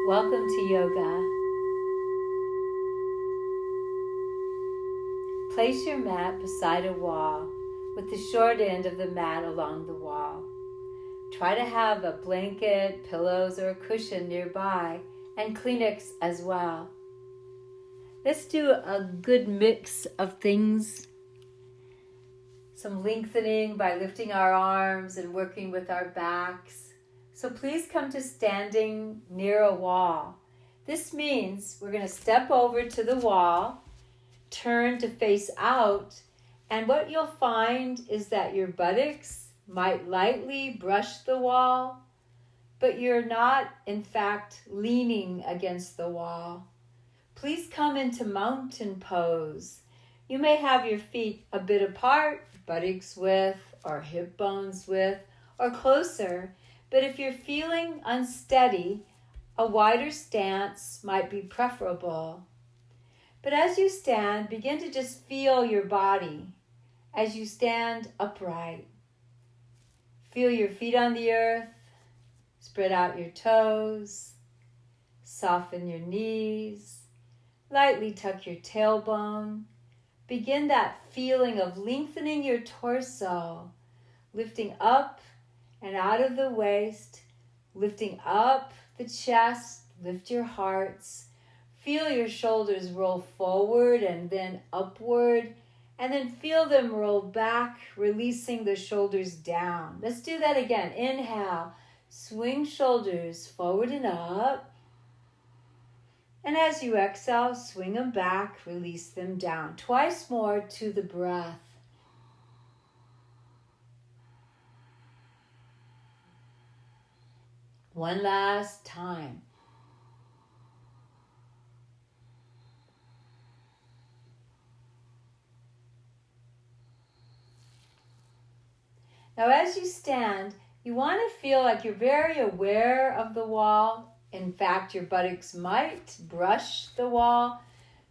Welcome to yoga. Place your mat beside a wall with the short end of the mat along the wall. Try to have a blanket, pillows, or a cushion nearby, and Kleenex as well. Let's do a good mix of things. Some lengthening by lifting our arms and working with our backs. So please come to standing near a wall. This means we're going to step over to the wall, turn to face out, and what you'll find is that your buttocks might lightly brush the wall, but you're not, in fact, leaning against the wall. Please come into mountain pose. You may have your feet a bit apart, buttocks width or hip bones width, or closer, but if you're feeling unsteady, a wider stance might be preferable. But as you stand, begin to just feel your body as you stand upright. Feel your feet on the earth, spread out your toes, soften your knees, lightly tuck your tailbone. Begin that feeling of lengthening your torso, lifting up and out of the waist, lifting up the chest, lift your hearts. Feel your shoulders roll forward and then upward, and then feel them roll back, releasing the shoulders down. Let's do that again. Inhale, swing shoulders forward and up. And as you exhale, swing them back, release them down. Twice more to the breath. One last time. Now as you stand, you want to feel like you're very aware of the wall. In fact, your buttocks might brush the wall.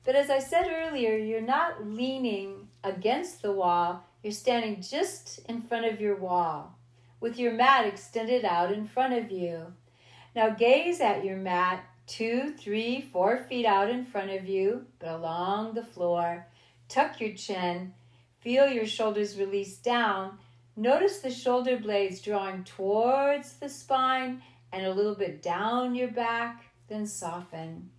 But as I said earlier, you're not leaning against the wall. You're standing just in front of your wall with your mat extended out in front of you. Now gaze at your mat 2, 3, 4 feet out in front of you, but along the floor. Tuck your chin. Feel your shoulders release down. Notice the shoulder blades drawing towards the spine and a little bit down your back, then soften.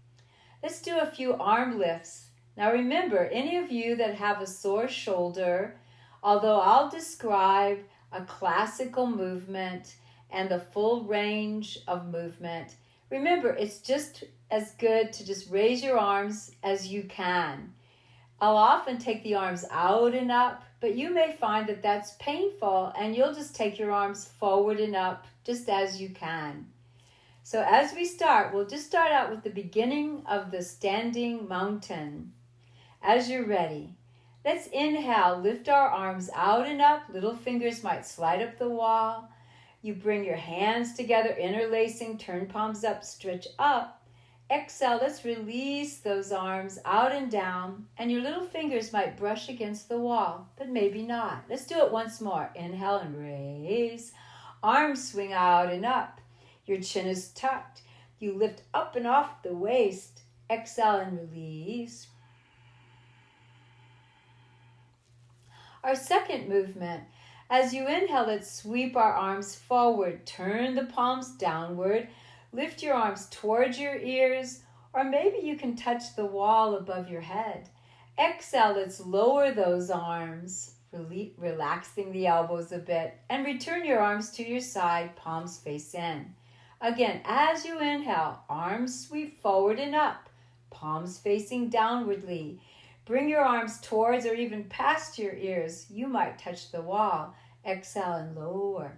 Let's do a few arm lifts. Now remember, any of you that have a sore shoulder, although I'll describe a classical movement and the full range of movement, remember, it's just as good to just raise your arms as you can. I'll often take the arms out and up, but you may find that that's painful and you'll just take your arms forward and up just as you can. So as we start, we'll just start out with the beginning of the standing mountain. As you're ready, let's inhale, lift our arms out and up. Little fingers might slide up the wall. You bring your hands together, interlacing, turn palms up, stretch up. Exhale, let's release those arms out and down, and your little fingers might brush against the wall, but maybe not. Let's do it once more. Inhale and raise. Arms swing out and up. Your chin is tucked. You lift up and off the waist. Exhale and release. Our second movement. As you inhale, let's sweep our arms forward. Turn the palms downward. Lift your arms towards your ears, or maybe you can touch the wall above your head. Exhale, let's lower those arms, relaxing the elbows a bit, and return your arms to your side, palms face in. Again, as you inhale, arms sweep forward and up, palms facing downwardly. Bring your arms towards or even past your ears. You might touch the wall. Exhale and lower.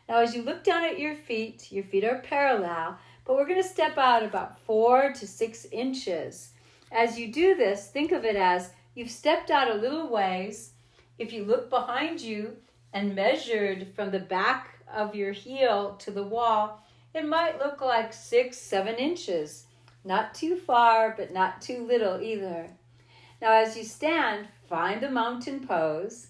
Now as you look down at your feet are parallel, but we're going to step out about 4 to 6 inches. As you do this, think of it as you've stepped out a little ways. If you look behind you and measured from the back of your heel to the wall, it might look like 6, 7 inches. Not too far, but not too little either. Now as you stand, find the mountain pose.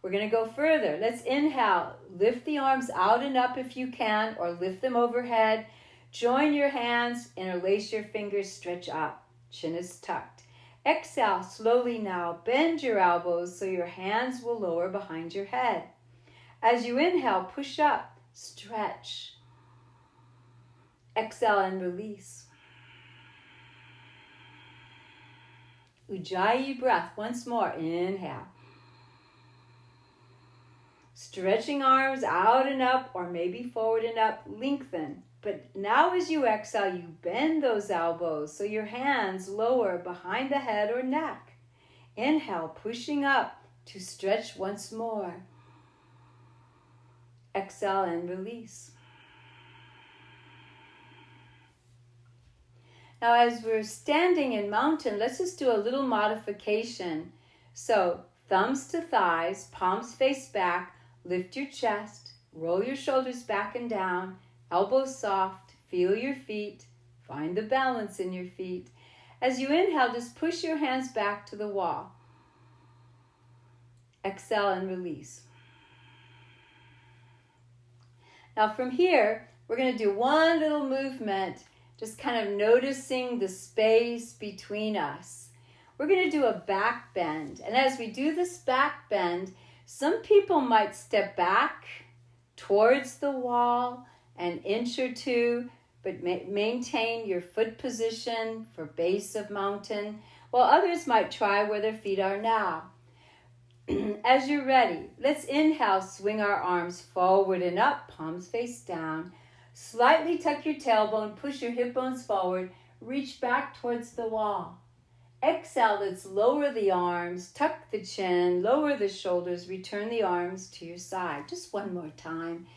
We're going to go further. Let's inhale. Lift the arms out and up if you can, or lift them overhead. Join your hands, interlace your fingers, stretch up. Chin is tucked. Exhale slowly now. Bend your elbows so your hands will lower behind your head. As you inhale, push up, stretch. Exhale and release. Ujjayi breath. Once more. Inhale. Stretching arms out and up, or maybe forward and up. Lengthen. But now as you exhale, you bend those elbows so your hands lower behind the head or neck. Inhale, pushing up to stretch once more. Exhale and release. Now as we're standing in mountain, let's just do a little modification. So thumbs to thighs, palms face back, lift your chest, roll your shoulders back and down, elbows soft, feel your feet, find the balance in your feet. As you inhale, just push your hands back to the wall. Exhale and release. Now from here, we're going to do one little movement, just kind of noticing the space between us. We're going to do a back bend. And as we do this back bend, some people might step back towards the wall an inch or two, but maintain your foot position for base of mountain, while others might try where their feet are now. As you're ready, let's inhale, swing our arms forward and up, palms face down. Slightly tuck your tailbone, push your hip bones forward, reach back towards the wall. Exhale, let's lower the arms, tuck the chin, lower the shoulders, return the arms to your side. Just one more time.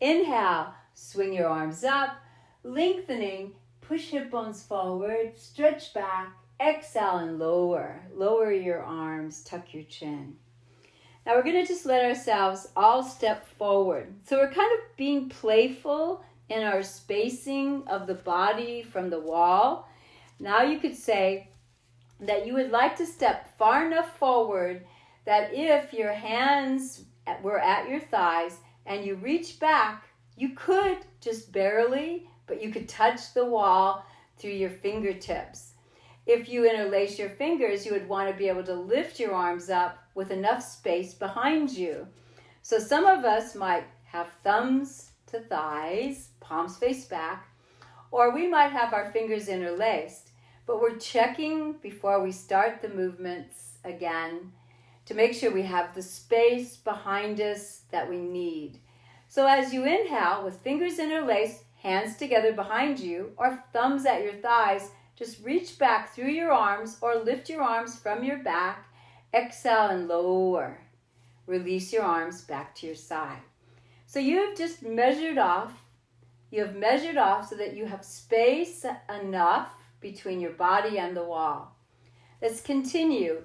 Inhale, swing your arms up, lengthening, push hip bones forward, stretch back, exhale and lower. Lower your arms, tuck your chin. Now we're going to just let ourselves all step forward. So we're kind of being playful in our spacing of the body from the wall. Now you could say that you would like to step far enough forward that if your hands were at your thighs and you reach back, you could just barely, but you could touch the wall through your fingertips. If you interlace your fingers, you would want to be able to lift your arms up with enough space behind you. So some of us might have thumbs to thighs, palms face back, or we might have our fingers interlaced. But we're checking before we start the movements again to make sure we have the space behind us that we need. So as you inhale, with fingers interlaced, hands together behind you, or thumbs at your thighs, just reach back through your arms or lift your arms from your back. Exhale and lower. Release your arms back to your side. So you have just measured off. You have measured off so that you have space enough between your body and the wall. Let's continue.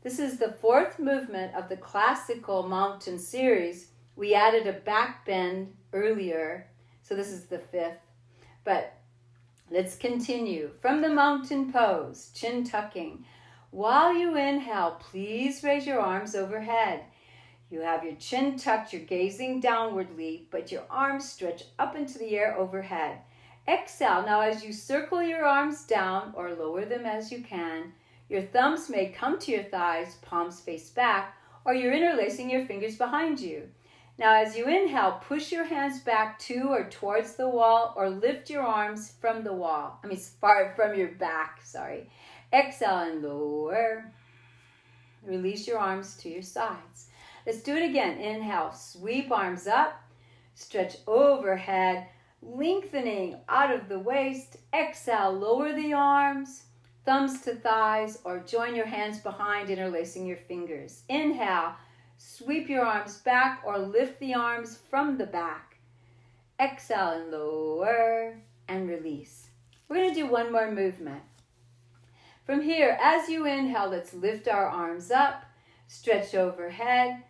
This is the fourth movement of the classical mountain series. We added a back bend earlier, so this is the fifth. But let's continue. From the mountain pose, chin tucking. While you inhale, please raise your arms overhead. You have your chin tucked, you're gazing downwardly, but your arms stretch up into the air overhead. Exhale. Now as you circle your arms down or lower them as you can, your thumbs may come to your thighs, palms face back, or you're interlacing your fingers behind you. Now as you inhale, push your hands back to or towards the wall or lift your arms from the wall. From your back, sorry. Exhale and lower. Release your arms to your sides. Let's do it again. Inhale, sweep arms up, stretch overhead, lengthening out of the waist. Exhale, lower the arms, thumbs to thighs, or join your hands behind, interlacing your fingers. Inhale, sweep your arms back or lift the arms from the back. Exhale and lower and release. We're going to do one more movement. From here, as you inhale, let's lift our arms up, stretch overhead,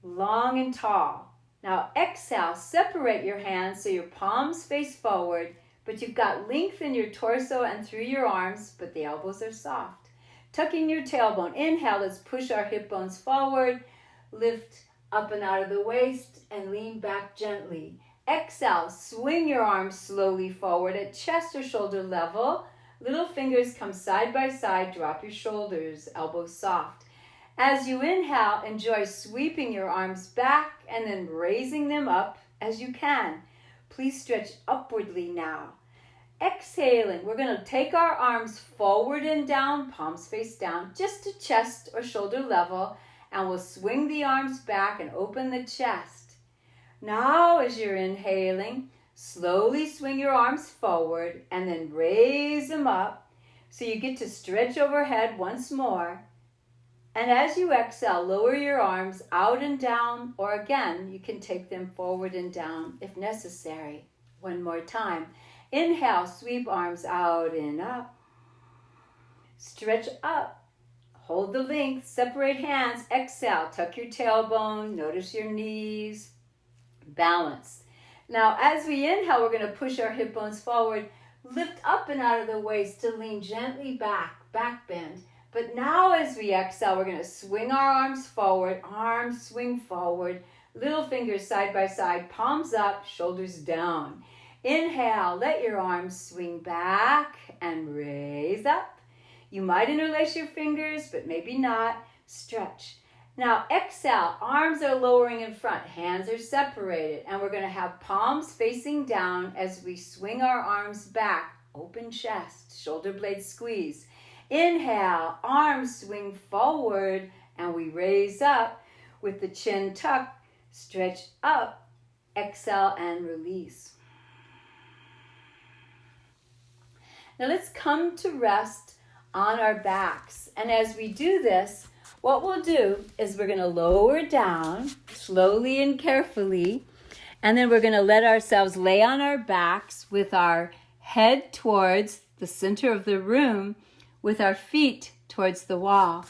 long and tall. Now exhale, separate your hands so your palms face forward, but you've got length in your torso and through your arms, but the elbows are soft. Tucking your tailbone. Inhale, let's push our hip bones forward, lift up and out of the waist and lean back gently. Exhale, swing your arms slowly forward at chest or shoulder level. Little fingers come side by side, drop your shoulders, elbows soft. As you inhale, enjoy sweeping your arms back and then raising them up as you can. Please stretch upwardly now. Exhaling, we're going to take our arms forward and down, palms face down, just to chest or shoulder level, and we'll swing the arms back and open the chest. Now, as you're inhaling, slowly swing your arms forward and then raise them up so you get to stretch overhead once more. And as you exhale, lower your arms out and down, or again, you can take them forward and down if necessary. One more time. Inhale, sweep arms out and up. Stretch up. Hold the length. Separate hands. Exhale. Tuck your tailbone. Notice your knees. Balance. Now, as we inhale, we're going to push our hip bones forward. Lift up and out of the waist to lean gently back. Back bend. But now as we exhale, we're going to swing our arms forward. Arms swing forward. Little fingers side by side. Palms up. Shoulders down. Inhale, let your arms swing back and raise up. You might interlace your fingers, but maybe not. Stretch. Now exhale, arms are lowering in front, hands are separated, and we're going to have palms facing down as we swing our arms back. Open chest, shoulder blades squeeze. Inhale, arms swing forward, and we raise up with the chin tucked. Stretch up, exhale, and release. Now let's come to rest on our backs. And as we do this, what we'll do is we're going to lower down slowly and carefully. And then we're going to let ourselves lay on our backs with our head towards the center of the room, with our feet towards the wall.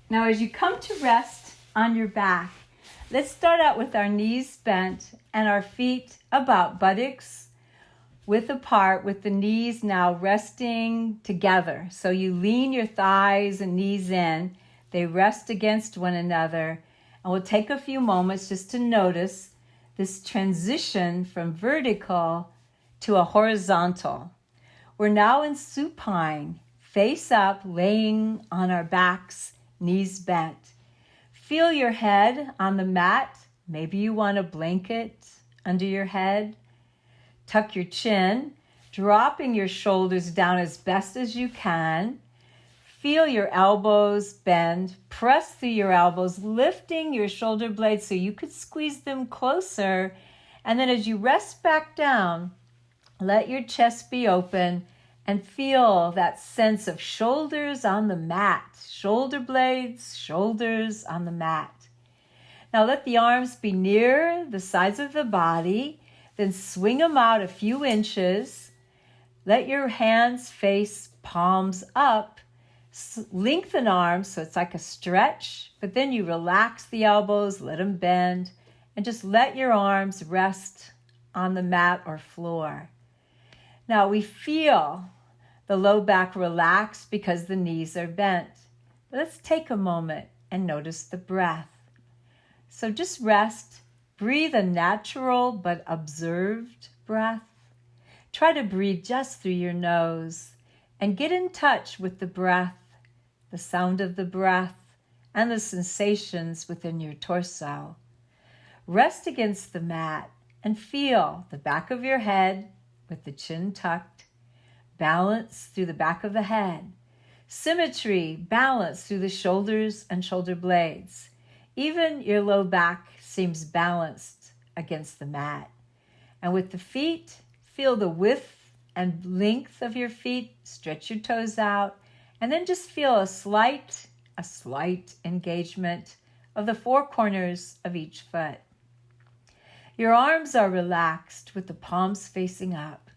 Now as you come to rest on your back, let's start out with our knees bent and our feet about buttocks width apart, with the knees now resting together. So you lean your thighs and knees in. They rest against one another. And we'll take a few moments just to notice this transition from vertical to a horizontal. We're now in supine, face up, laying on our backs, knees bent. Feel your head on the mat. Maybe you want a blanket under your head. Tuck your chin, dropping your shoulders down as best as you can. Feel your elbows bend. Press through your elbows, lifting your shoulder blades so you could squeeze them closer. And then as you rest back down, let your chest be open and feel that sense of shoulders on the mat. Shoulder blades, shoulders on the mat. Now let the arms be near the sides of the body. Then swing them out a few inches. Let your hands face palms up. Lengthen arms so it's like a stretch, but then you relax the elbows, let them bend, and just let your arms rest on the mat or floor. Now we feel the low back relax because the knees are bent. Let's take a moment and notice the breath. So just rest. Breathe a natural but observed breath. Try to breathe just through your nose and get in touch with the breath, the sound of the breath, and the sensations within your torso. Rest against the mat and feel the back of your head with the chin tucked. Balance through the back of the head. Symmetry, balance through the shoulders and shoulder blades. Even your low back seems balanced against the mat. And with the feet, feel the width and length of your feet. Stretch your toes out. And then just feel a slight engagement of the four corners of each foot. Your arms are relaxed with the palms facing up.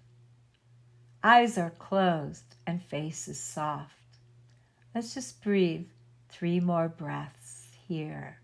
Eyes are closed and face is soft. Let's just breathe 3 more breaths here.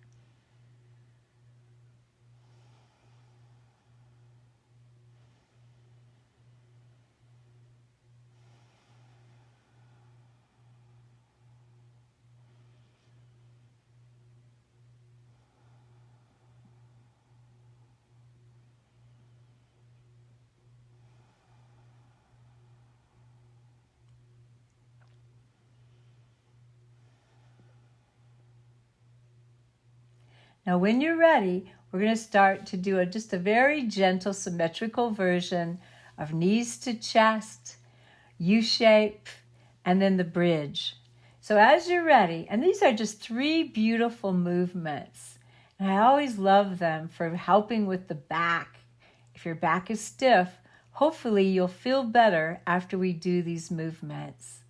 Now when you're ready, we're going to start to do just a very gentle symmetrical version of knees to chest, U-shape, and then the bridge. So as you're ready, and these are just 3 beautiful movements, and I always love them for helping with the back. If your back is stiff, hopefully you'll feel better after we do these movements.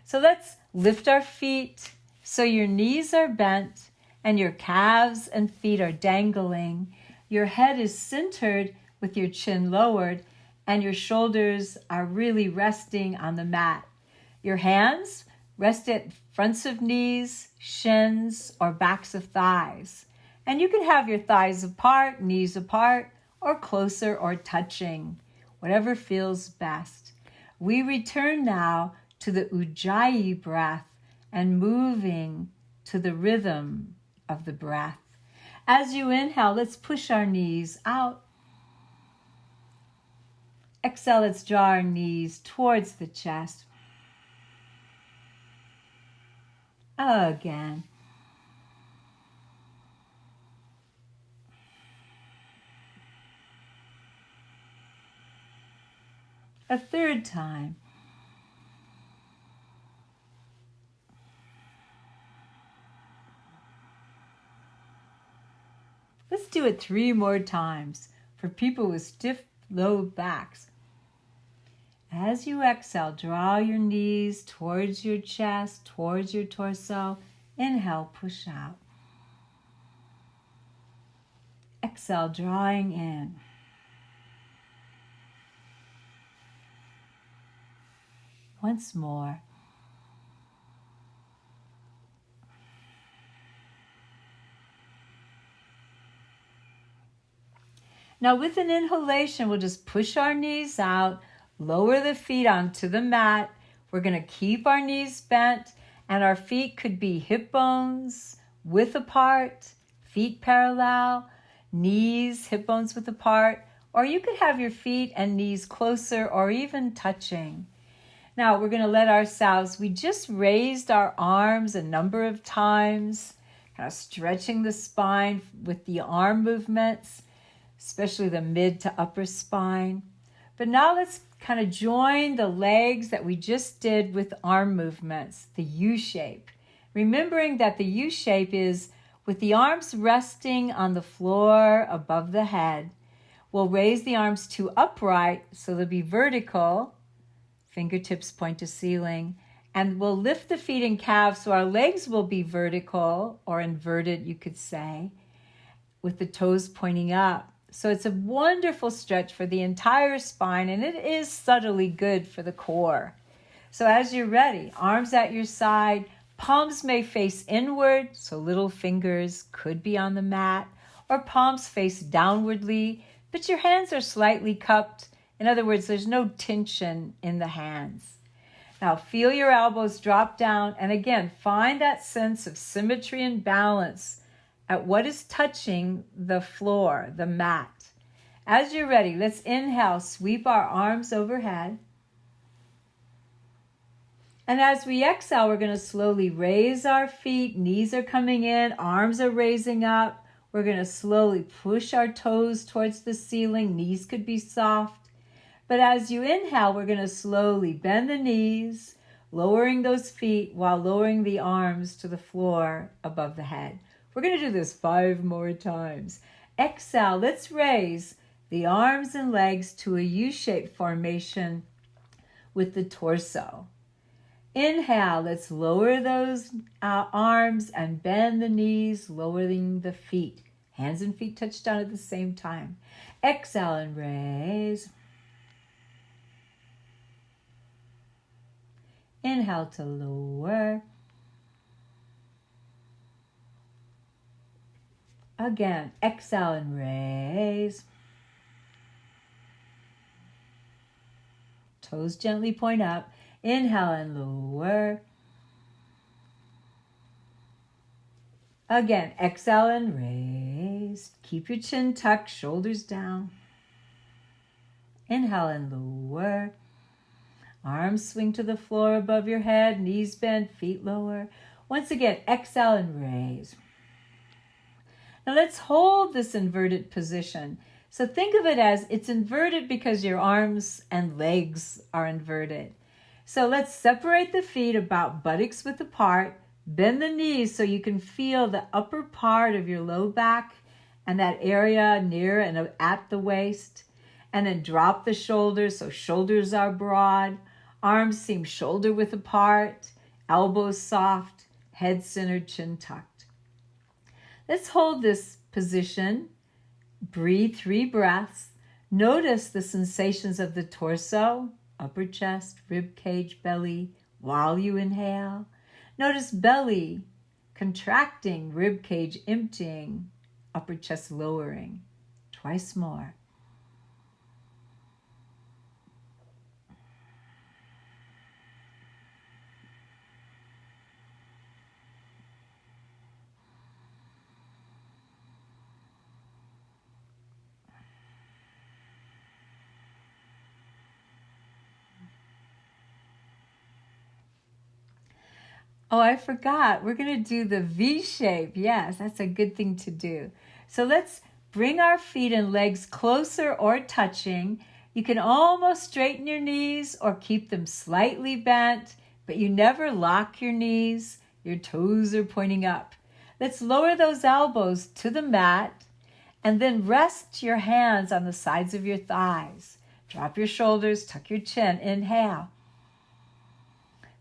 So let's lift our feet so your knees are bent and your calves and feet are dangling. Your head is centered with your chin lowered and your shoulders are really resting on the mat. Your hands rest at fronts of knees, shins, or backs of thighs. And you can have your thighs apart, knees apart, or closer or touching, whatever feels best. We return now to the Ujjayi breath and moving to the rhythm of the breath. As you inhale, let's push our knees out. Exhale, let's draw our knees towards the chest. Again. A third time. Let's do it 3 more times for people with stiff low backs. As you exhale, draw your knees towards your chest, towards your torso. Inhale, push out. Exhale, drawing in. Once more. Now with an inhalation, we'll just push our knees out, lower the feet onto the mat. We're going to keep our knees bent, and our feet could be hip bones width apart, feet parallel, knees, hip bones width apart, or you could have your feet and knees closer or even touching. Now we're going to let ourselves, we just raised our arms a number of times, kind of stretching the spine with the arm movements, especially the mid to upper spine. But now let's kind of join the legs that we just did with arm movements, the U shape. Remembering that the U shape is with the arms resting on the floor above the head. We'll raise the arms to upright so they'll be vertical. Fingertips point to ceiling, and we'll lift the feet and calves so our legs will be vertical or inverted, you could say, with the toes pointing up. So it's a wonderful stretch for the entire spine, and it is subtly good for the core. So as you're ready, arms at your side, palms may face inward, so little fingers could be on the mat, or palms face downwardly, but your hands are slightly cupped. In other words, there's no tension in the hands. Now feel your elbows drop down, and again, find that sense of symmetry and balance at what is touching the floor, the mat. As you're ready, let's inhale, sweep our arms overhead. And as we exhale, we're going to slowly raise our feet, knees are coming in, arms are raising up. We're going to slowly push our toes towards the ceiling, knees could be soft. But as you inhale, we're going to slowly bend the knees, lowering those feet while lowering the arms to the floor above the head. We're going to do this 5 more times. Exhale, let's raise the arms and legs to a U-shaped formation with the torso. Inhale, let's lower those arms and bend the knees, lowering the feet. Hands and feet touch down at the same time. Exhale and raise. Inhale to lower. Again, exhale and raise. Toes gently point up. Inhale and lower. Again, exhale and raise. Keep your chin tucked, shoulders down. Inhale and lower. Arms swing to the floor above your head, knees bent, feet lower. Once again, exhale and raise. Now let's hold this inverted position. So think of it as it's inverted because your arms and legs are inverted. So let's separate the feet about buttocks width apart. Bend the knees so you can feel the upper part of your low back and that area near and at the waist. And then drop the shoulders so shoulders are broad. Arms seem shoulder width apart. Elbows soft. Head centered, chin tucked. Let's hold this position. Breathe 3 breaths. Notice the sensations of the torso, upper chest, rib cage, belly, while you inhale. Notice belly contracting, rib cage emptying, upper chest lowering. Twice more. Oh, I forgot. We're going to do the V shape. Yes, that's a good thing to do. So let's bring our feet and legs closer or touching. You can almost straighten your knees or keep them slightly bent, but you never lock your knees. Your toes are pointing up. Let's lower those elbows to the mat and then rest your hands on the sides of your thighs. Drop your shoulders, tuck your chin. Inhale.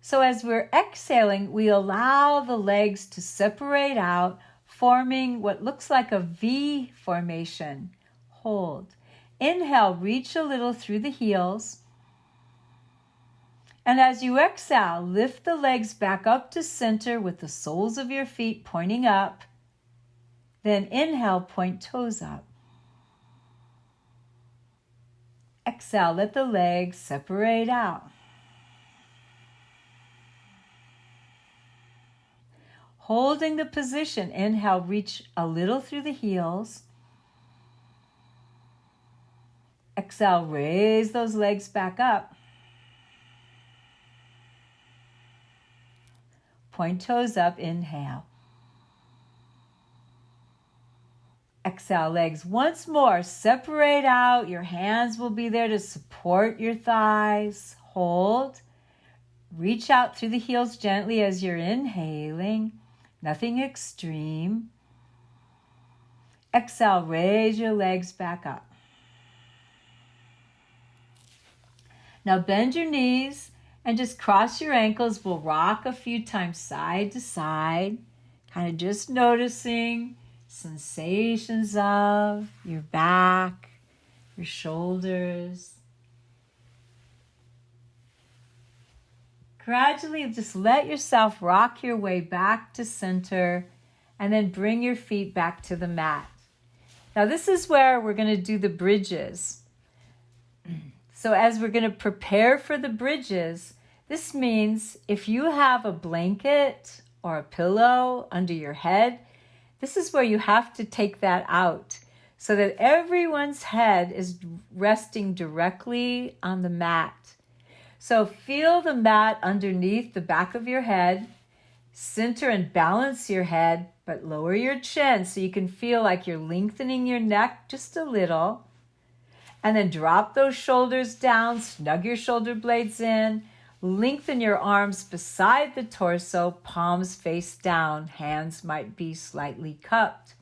So as we're exhaling, we allow the legs to separate out, forming what looks like a V formation. Hold. Inhale, reach a little through the heels. And as you exhale, lift the legs back up to center with the soles of your feet pointing up. Then inhale, point toes up. Exhale, let the legs separate out. Holding the position, inhale, reach a little through the heels. Exhale, raise those legs back up. Point toes up, inhale. Exhale, legs once more, separate out. Your hands will be there to support your thighs. Hold. Reach out through the heels gently as you're inhaling. Nothing extreme. Exhale, raise your legs back up. Now bend your knees and just cross your ankles. We'll rock a few times side to side, kind of just noticing sensations of your back, your shoulders. Gradually just let yourself rock your way back to center and then bring your feet back to the mat. Now this is where we're going to do the bridges. So as we're going to prepare for the bridges, this means if you have a blanket or a pillow under your head, this is where you have to take that out so that everyone's head is resting directly on the mat. So feel the mat underneath the back of your head. Center and balance your head, but lower your chin so you can feel like you're lengthening your neck just a little. And then drop those shoulders down, snug your shoulder blades in, lengthen your arms beside the torso, palms face down, hands might be slightly cupped.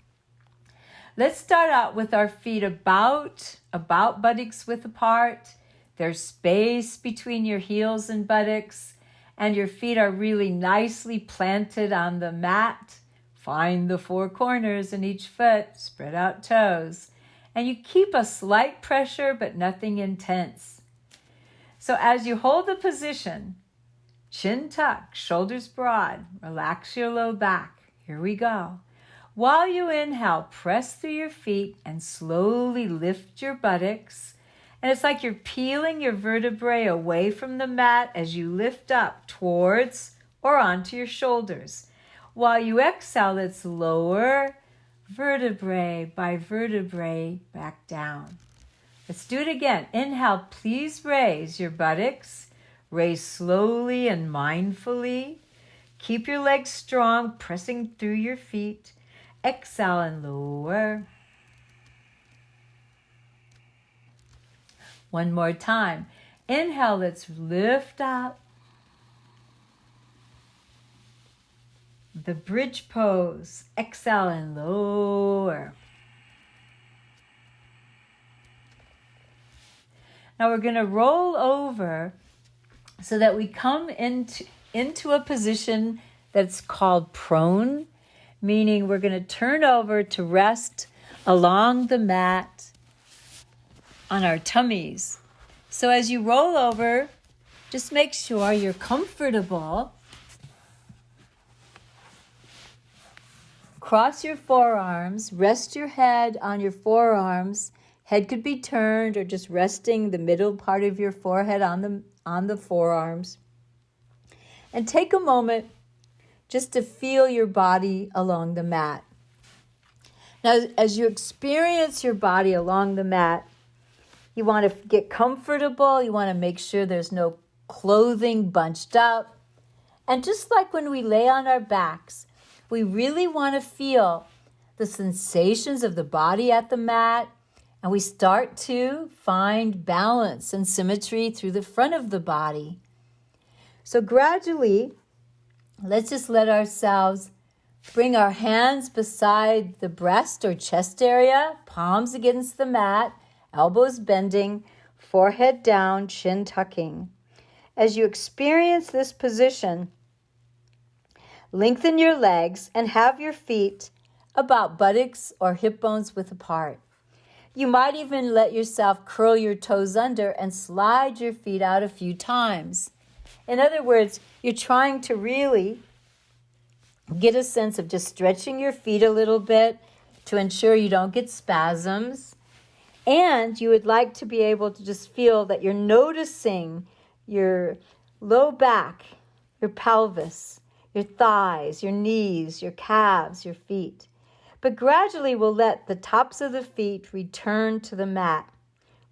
Let's start out with our feet about buttocks width apart. There's space between your heels and buttocks, and your feet are really nicely planted on the mat. Find the 4 corners in each foot, spread out toes, and you keep a slight pressure but nothing intense. So as you hold the position, chin tuck, shoulders broad, relax your low back. Here we go. While you inhale, press through your feet and slowly lift your buttocks. And it's like you're peeling your vertebrae away from the mat as you lift up towards or onto your shoulders. While you exhale, let's lower vertebrae by vertebrae back down. Let's do it again. Inhale, please raise your buttocks. Raise slowly and mindfully. Keep your legs strong, pressing through your feet. Exhale and lower. One more time. Inhale, let's lift up. The bridge pose. Exhale and lower. Now we're going to roll over so that we come into a position that's called prone, meaning we're going to turn over to rest along the mat on our tummies. So as you roll over, just make sure you're comfortable. Cross your forearms, rest your head on your forearms. Head could be turned or just resting the middle part of your forehead on the forearms. And take a moment just to feel your body along the mat. Now, as you experience your body along the mat, you want to get comfortable. You want to make sure there's no clothing bunched up. And just like when we lay on our backs, we really want to feel the sensations of the body at the mat, and we start to find balance and symmetry through the front of the body. So gradually, let's just let ourselves bring our hands beside the breast or chest area, palms against the mat, elbows bending, forehead down, chin tucking. As you experience this position, lengthen your legs and have your feet about buttocks or hip bones width apart. You might even let yourself curl your toes under and slide your feet out a few times. In other words, you're trying to really get a sense of just stretching your feet a little bit to ensure you don't get spasms. And you would like to be able to just feel that you're noticing your low back, your pelvis, your thighs, your knees, your calves, your feet. But gradually we'll let the tops of the feet return to the mat.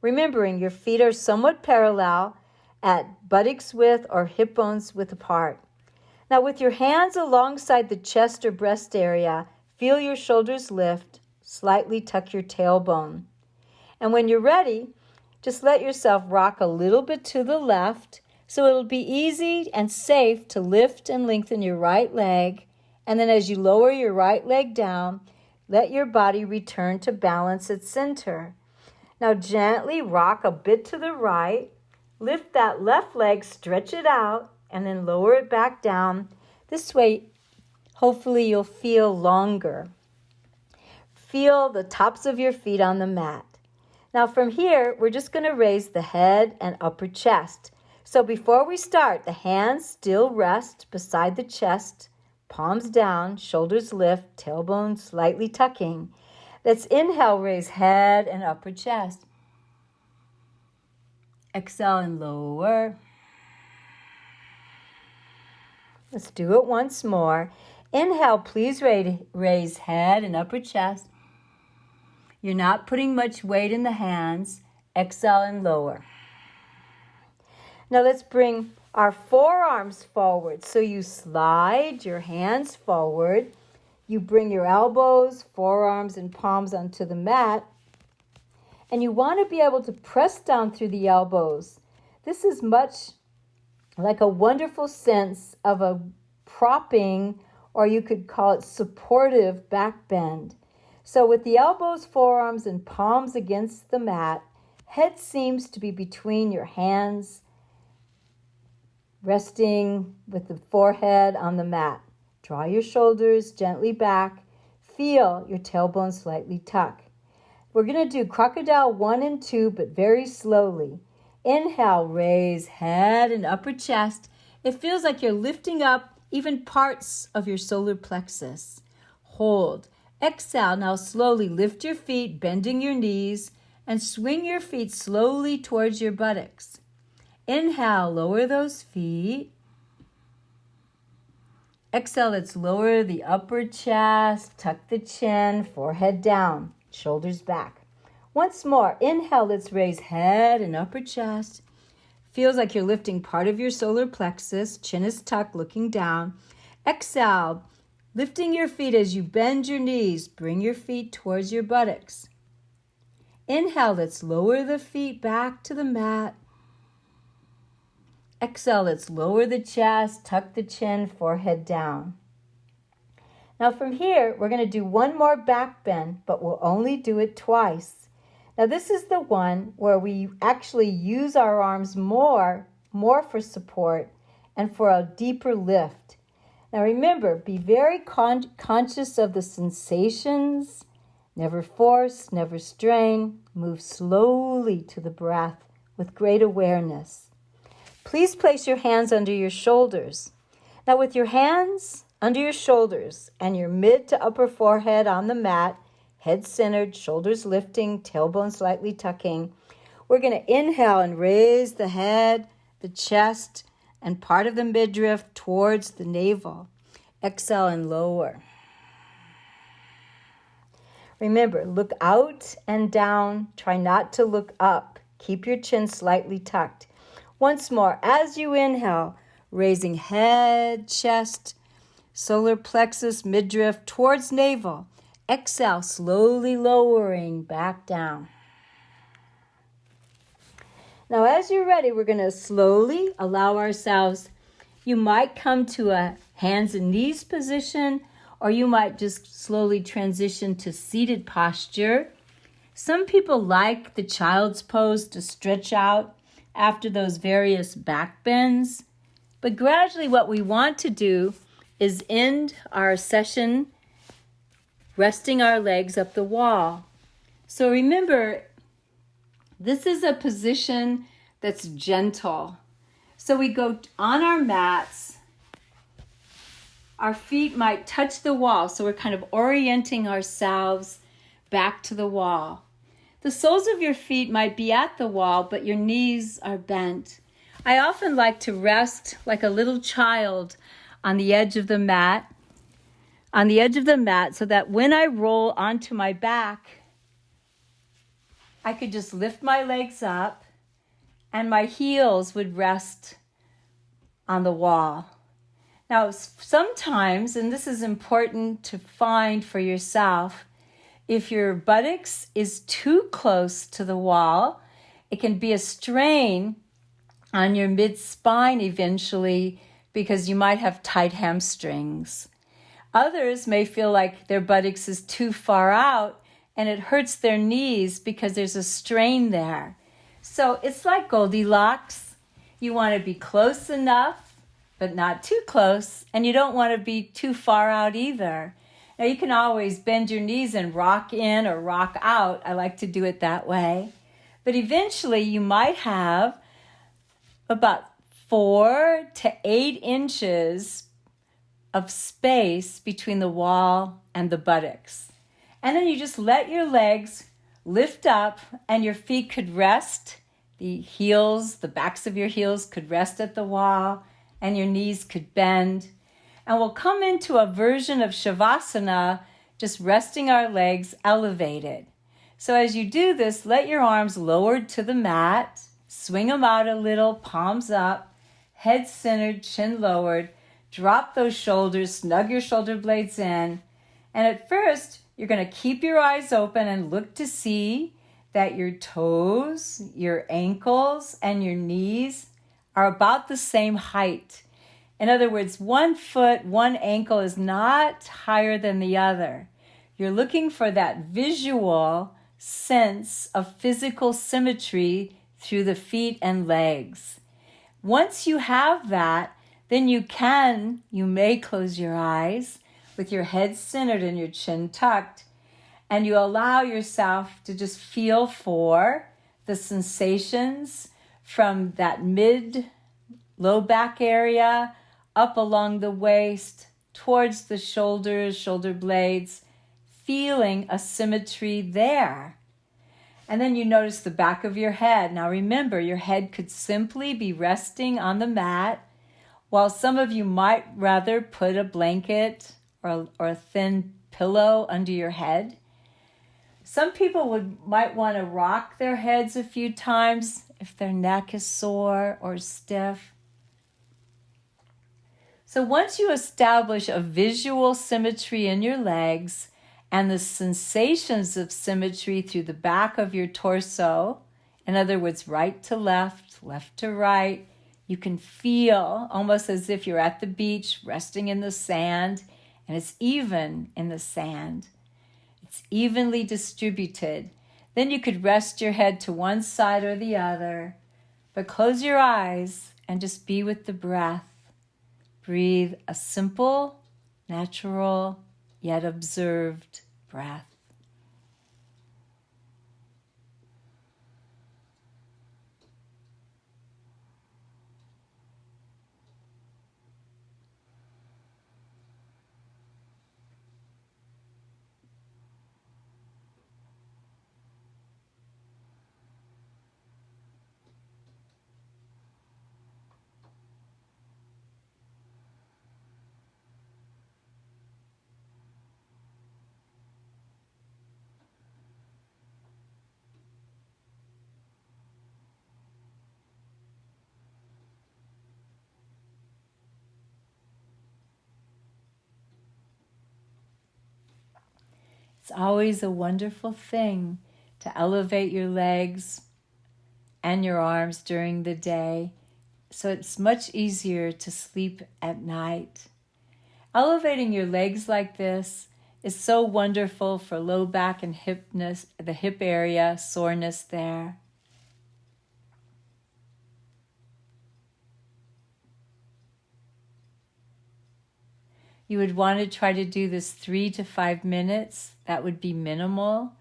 Remembering your feet are somewhat parallel at buttocks width or hip bones width apart. Now with your hands alongside the chest or breast area, feel your shoulders lift, slightly tuck your tailbone. And when you're ready, just let yourself rock a little bit to the left so it'll be easy and safe to lift and lengthen your right leg. And then as you lower your right leg down, let your body return to balance at center. Now gently rock a bit to the right, lift that left leg, stretch it out, and then lower it back down. This way, hopefully you'll feel longer. Feel the tops of your feet on the mat. Now from here, we're just going to raise the head and upper chest. So before we start, the hands still rest beside the chest, palms down, shoulders lift, tailbone slightly tucking. Let's inhale, raise head and upper chest. Exhale and lower. Let's do it once more. Inhale, please raise head and upper chest. You're not putting much weight in the hands. Exhale and lower. Now let's bring our forearms forward. So you slide your hands forward. You bring your elbows, forearms, and palms onto the mat. And you want to be able to press down through the elbows. This is much like a wonderful sense of a propping, or you could call it supportive back bend. So with the elbows, forearms, and palms against the mat, head seems to be between your hands, resting with the forehead on the mat. Draw your shoulders gently back. Feel your tailbone slightly tuck. We're going to do crocodile 1 and 2, but very slowly. Inhale, raise head and upper chest. It feels like you're lifting up even parts of your solar plexus. Hold. Exhale. Now slowly lift your feet, bending your knees, and swing your feet slowly towards your buttocks. Inhale, lower those feet. Exhale, let's lower the upper chest, tuck the chin, forehead down, shoulders back. Once more, inhale, let's raise head and upper chest. Feels like you're lifting part of your solar plexus, chin is tucked, looking down. Exhale, Lifting your feet as you bend your knees, bring your feet towards your buttocks. Inhale, let's lower the feet back to the mat. Exhale, let's lower the chest, tuck the chin, forehead down. Now from here, we're going to do one more back bend, but we'll only do it twice. Now this is the one where we actually use our arms more for support and for a deeper lift. Now remember, be very conscious of the sensations. Never force, never strain. Move slowly to the breath with great awareness. Please place your hands under your shoulders. Now with your hands under your shoulders and your mid to upper forehead on the mat, head centered, shoulders lifting, tailbone slightly tucking, we're going to inhale and raise the head, the chest, and part of the midriff towards the navel. Exhale and lower. Remember, look out and down. Try not to look up. Keep your chin slightly tucked. Once more, as you inhale, raising head, chest, solar plexus, midriff towards navel. Exhale, slowly lowering back down. Now, as you're ready, we're going to slowly allow ourselves. You might come to a hands and knees position, or you might just slowly transition to seated posture. Some people like the child's pose to stretch out after those various back bends. But gradually what we want to do is end our session resting our legs up the wall. So remember, this is a position that's gentle. So we go on our mats. Our feet might touch the wall, so we're kind of orienting ourselves back to the wall. The soles of your feet might be at the wall, but your knees are bent. I often like to rest like a little child on the edge of the mat, so that when I roll onto my back, I could just lift my legs up and my heels would rest on the wall. Now, sometimes, and this is important to find for yourself, if your buttocks is too close to the wall, it can be a strain on your mid-spine eventually because you might have tight hamstrings. Others may feel like their buttocks is too far out and it hurts their knees because there's a strain there. So it's like Goldilocks. You want to be close enough, but not too close, and you don't want to be too far out either. Now you can always bend your knees and rock in or rock out. I like to do it that way. But eventually you might have about 4 to 8 inches of space between the wall and the buttocks. And then you just let your legs lift up and your feet could rest. The heels, the backs of your heels could rest at the wall, and your knees could bend. And we'll come into a version of Shavasana, just resting our legs elevated. So as you do this, let your arms lowered to the mat, swing them out a little, palms up, head centered, chin lowered, drop those shoulders, snug your shoulder blades in. And at first, you're going to keep your eyes open and look to see that your toes, your ankles, and your knees are about the same height. In other words, one foot, one ankle is not higher than the other. You're looking for that visual sense of physical symmetry through the feet and legs. Once you have that, then you may close your eyes with your head centered and your chin tucked, and you allow yourself to just feel for the sensations from that mid-low back area, up along the waist, towards the shoulders, shoulder blades, feeling a symmetry there. And then you notice the back of your head. Now remember, your head could simply be resting on the mat, while some of you might rather put a blanket or a thin pillow under your head. Some people might want to rock their heads a few times if their neck is sore or stiff. So once you establish a visual symmetry in your legs and the sensations of symmetry through the back of your torso, in other words, right to left, left to right, you can feel almost as if you're at the beach resting in the sand, and it's even in the sand. It's evenly distributed. Then you could rest your head to one side or the other, but close your eyes and just be with the breath. Breathe a simple, natural, yet observed breath. It's always a wonderful thing to elevate your legs and your arms during the day, so it's much easier to sleep at night. Elevating your legs like this is so wonderful for low back and hipness, the hip area, soreness there. You would want to try to do this 3 to 5 minutes. That would be minimal.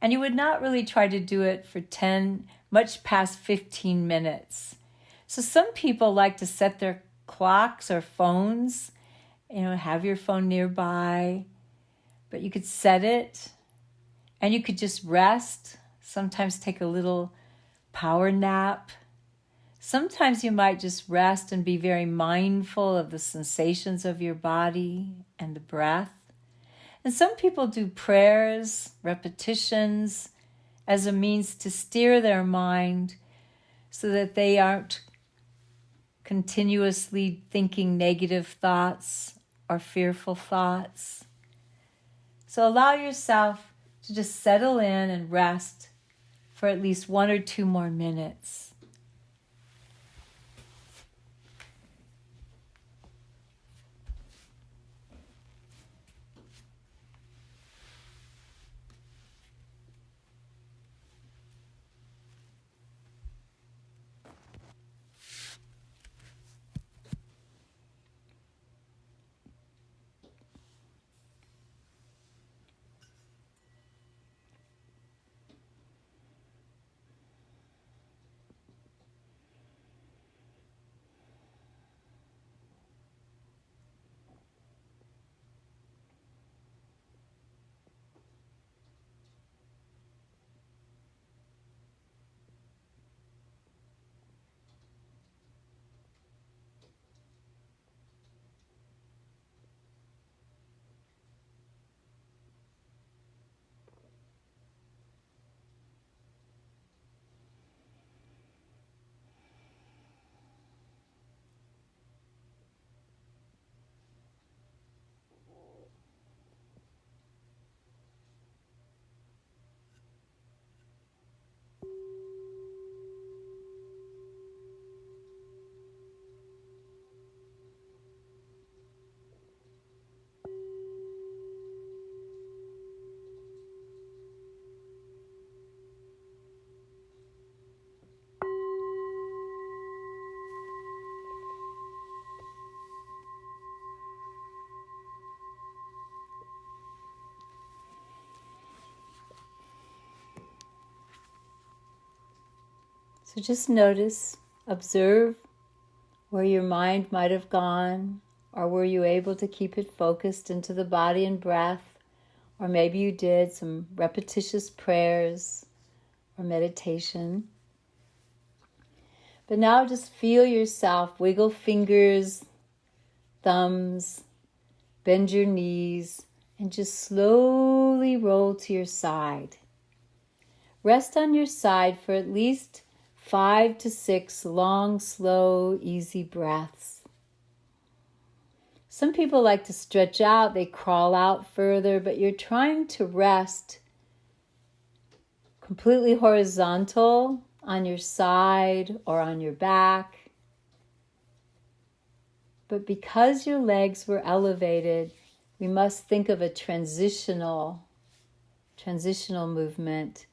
And you would not really try to do it for 10, much past 15 minutes. So some people like to set their clocks or phones, have your phone nearby, but you could set it and you could just rest, sometimes take a little power nap. Sometimes you might just rest and be very mindful of the sensations of your body and the breath. And some people do prayers, repetitions, as a means to steer their mind so that they aren't continuously thinking negative thoughts or fearful thoughts. So allow yourself to just settle in and rest for at least 1 or 2 more minutes. So just notice, observe where your mind might have gone, or were you able to keep it focused into the body and breath, or maybe you did some repetitious prayers or meditation. But now just feel yourself, wiggle fingers, thumbs, bend your knees, and just slowly roll to your side. Rest on your side for at least 5 to 6 long, slow, easy breaths. Some people like to stretch out, they crawl out further, but you're trying to rest completely horizontal on your side or on your back. But because your legs were elevated, we must think of a transitional movement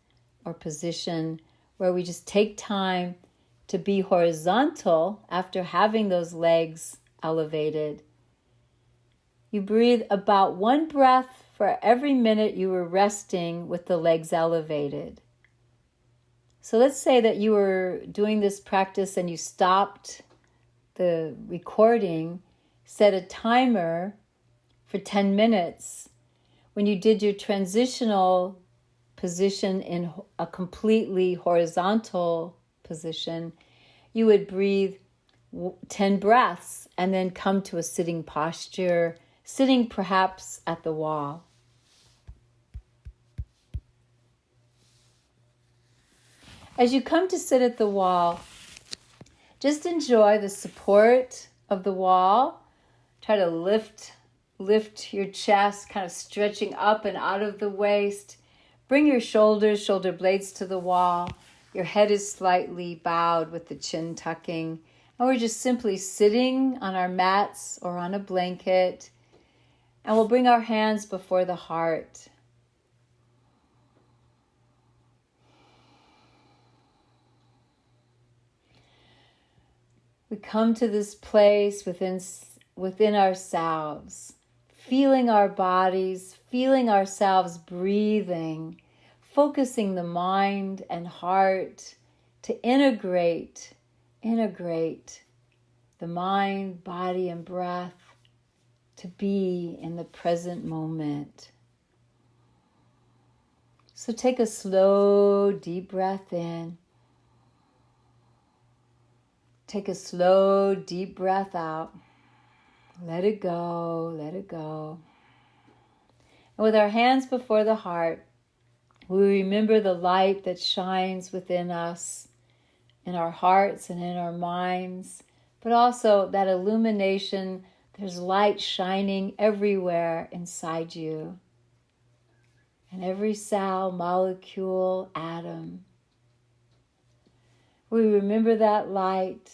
or position where we just take time to be horizontal after having those legs elevated. You breathe about 1 breath for every minute you were resting with the legs elevated. So let's say that you were doing this practice and you stopped the recording, set a timer for 10 minutes. When you did your transitional position in a completely horizontal position, you would breathe 10 breaths and then come to a sitting posture, sitting perhaps at the wall. As you come to sit at the wall, just enjoy the support of the wall. Try to lift your chest, kind of stretching up and out of the waist. Bring your shoulder blades to the wall. Your head is slightly bowed with the chin tucking. And we're just simply sitting on our mats or on a blanket. And we'll bring our hands before the heart. We come to this place within ourselves, feeling our bodies, feeling ourselves breathing, focusing the mind and heart to integrate the mind, body, and breath to be in the present moment. So take a slow, deep breath in. Take a slow, deep breath out. Let it go, let it go. And with our hands before the heart, we remember the light that shines within us, in our hearts and in our minds, but also that illumination. There's light shining everywhere inside you, in every cell, molecule, atom. We remember that light.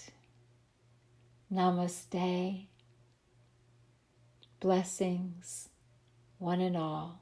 Namaste. Blessings, one and all.